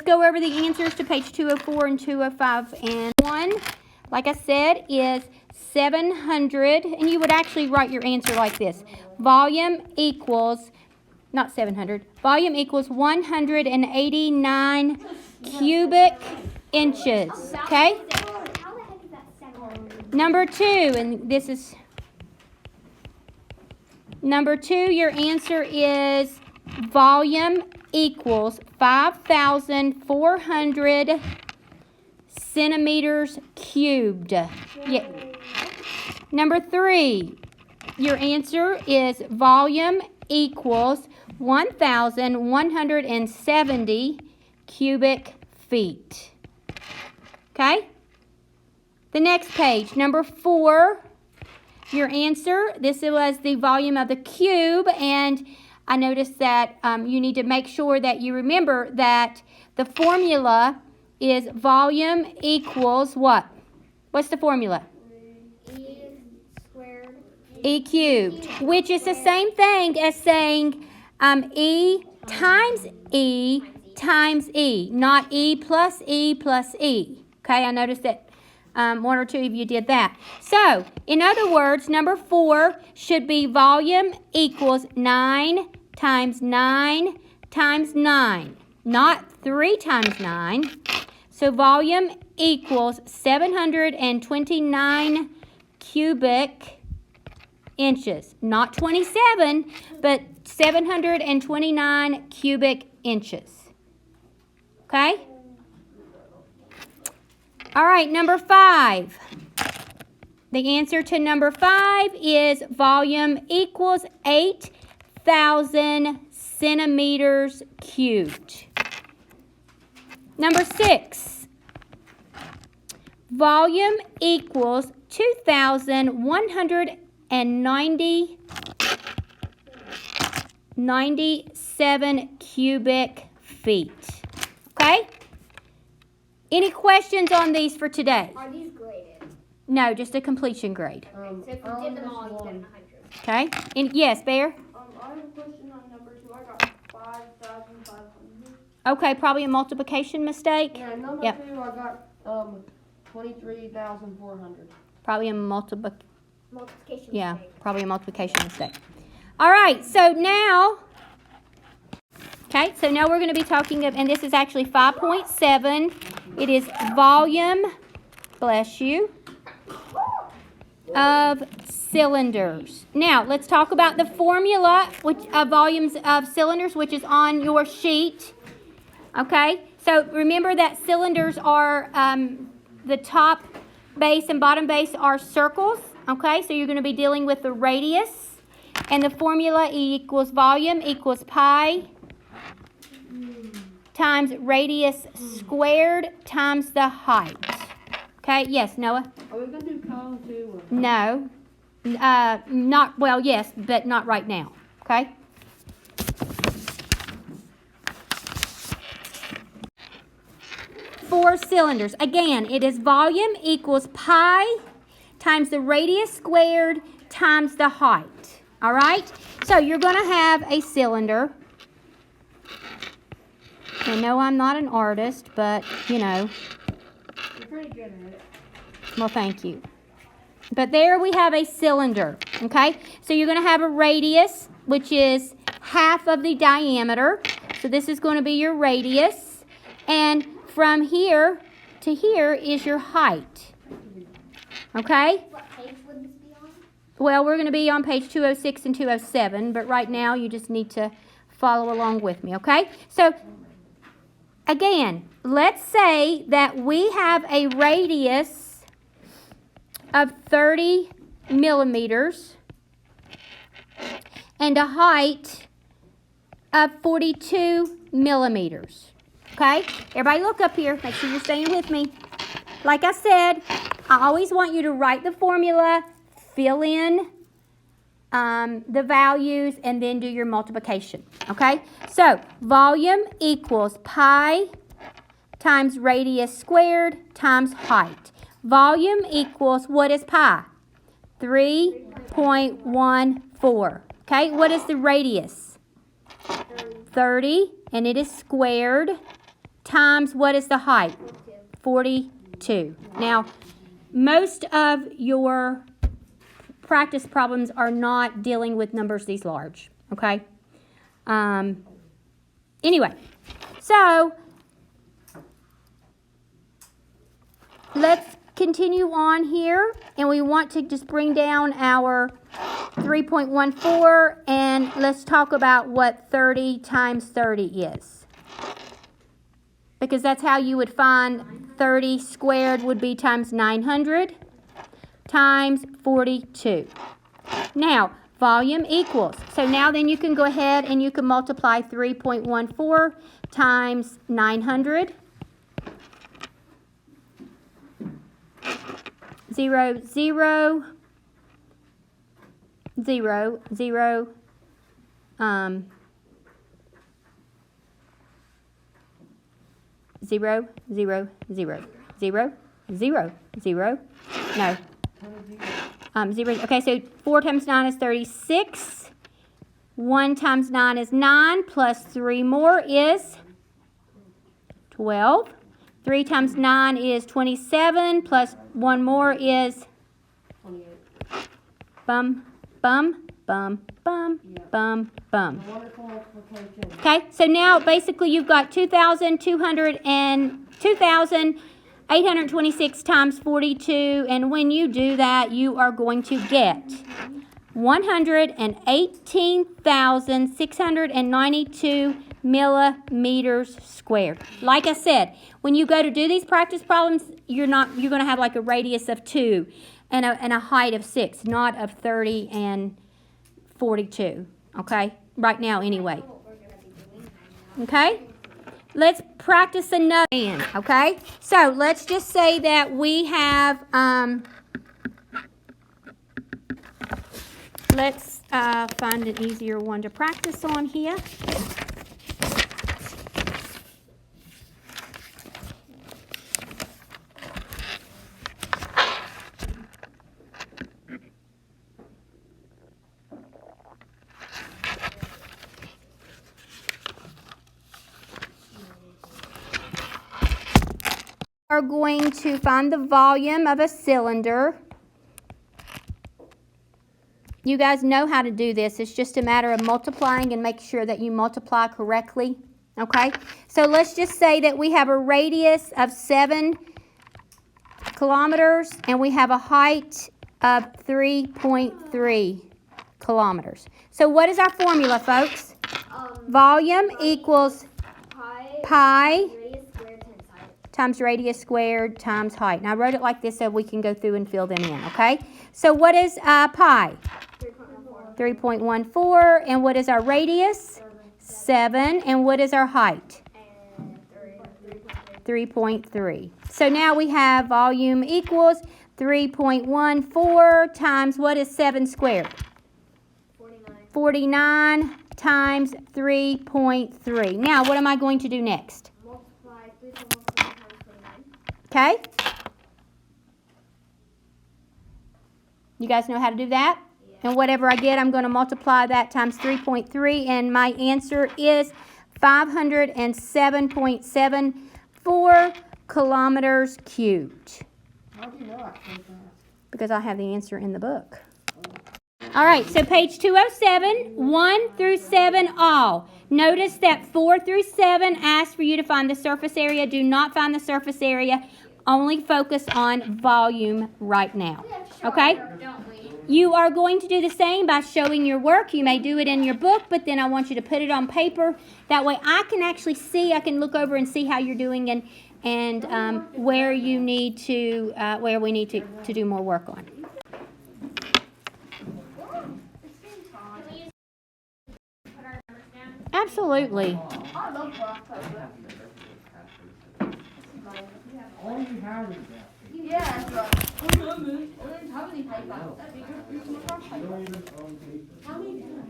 go over the answers to page 204 and 205. And 1, like I said, is 700. And you would actually write your answer like this. Volume equals, not 700, volume equals 189 cubic inches. Okay? Number 2, and this is number 2, your answer is volume equals 5,400 centimeters cubed. Yeah. Number 3, your answer is volume equals 1,170 cubic feet. Okay? The next page, number 4, your answer, this was the volume of the cube, and I noticed that you need to make sure that you remember that the formula is volume equals what? What's the formula? E squared. E cubed, which is the same thing as saying E times E times E, not E plus E plus E. Okay, I noticed that 1 or 2 of you did that. So, in other words, number 4 should be volume equals 9 times 9 times 9, not 3 times 9. So, volume equals 729 cubic inches. Not 27, but 729 cubic inches. Okay? All right, number 5. The answer to number 5 is volume equals 8,000 centimeters cubed. Number 6. Volume equals 2,197 cubic feet. Okay? Any questions on these for today? Are these graded? No, just a completion grade. So if you did them all, you get 100. Okay? And yes, Bear? I have a question on number 2. I got 5,500. Okay, probably a multiplication mistake. Yeah, number Yep. 2, I got 23,400. Probably a multiplication. Multiplication Yeah, mistake. probably a multiplication mistake. All right, so now we're going to be talking and this is actually 5.7. It is volume, bless you, of cylinders. Now, let's talk about the formula of volumes of cylinders, which is on your sheet. Okay, so remember that cylinders are the top base and bottom base are circles. Okay, so you're going to be dealing with the radius, and the formula equals volume equals pi times radius squared times the height. Okay, yes, Noah? Are we going to do column 2? Or? No. Not, well, yes, but not right now. Okay? Four cylinders. Again, it is volume equals pi times the radius squared times the height. All right? So you're going to have a cylinder. I know I'm not an artist, but, you know. You're pretty good at it. Well, thank you. But there we have a cylinder, okay? So you're going to have a radius, which is half of the diameter. So this is going to be your radius. And from here to here is your height. Okay? What page would this be on? Well, we're going to be on page 206 and 207, but right now you just need to follow along with me, okay? So, again, let's say that we have a radius of 30 millimeters and a height of 42 millimeters. Okay? Everybody look up here. Make sure you're staying with me. Like I said, I always want you to write the formula, fill in the values, and then do your multiplication. Okay? So, volume equals pi times radius squared times height. Volume equals, what is pi? 3.14. Okay? What is the radius? 30, and it is squared times what is the height? 42. Now, most of your practice problems are not dealing with numbers these large, okay? Anyway, so let's continue on here, and we want to just bring down our 3.14, and let's talk about what 30 times 30 is. Because that's how you would find 30 squared would be times 900 times 42. Now, volume equals. So now then you can go ahead and you can multiply 3.14 times 900. 0, 0, 0, 0, 0, 0, 0, 0, 0, 0, no, 0, okay, so 4 times 9 is 36, 1 times 9 is 9, plus 3 more is 12, 3 times 9 is 27, plus 1 more is 28. bum, bum, bum, bum, bum, bum. Wonderful multiplication. Okay, so now basically you've got 2,826 times 42, and when you do that, you are going to get 118,692 millimeters squared. Like I said, when you go to do these practice problems, you're going to have like a radius of 2 and a height of 6, not of 30 and 42. Okay, right now anyway. Okay, let's practice another one. Okay, so let's just say that we have let's find an easier one to practice on here. Are going to find the volume of a cylinder. You guys know how to do this. It's just a matter of multiplying and make sure that you multiply correctly. Okay? So let's just say that we have a radius of 7 kilometers and we have a height of 3.3 kilometers. So what is our formula, folks? Volume equals pi times radius squared times height. Now I wrote it like this so we can go through and fill them in, okay? So what is pi? 3.14. And what is our radius? 7. And what is our height? 3.3. So now we have volume equals 3.14 times what is 7 squared? 49 times 3.3. Now what am I going to do next? Okay? You guys know how to do that? Yeah. And whatever I get, I'm going to multiply that times 3.3, and my answer is 507.74 kilometers cubed. How do you know I think that? Because I have the answer in the book. All right, so page 207, 1 through 7 all. Notice that 4 through 7 ask for you to find the surface area. Do not find the surface area. Only focus on volume right now. Okay? You are going to do the same by showing your work. You may do it in your book, but then I want you to put it on paper. That way I can actually see, I can look over and see how you're doing and where you need to, where we need to do more work on. Absolutely. I love black paper. All you have is that. Yeah, that's right. We don't have any paper. You don't even own paper. How many do you have?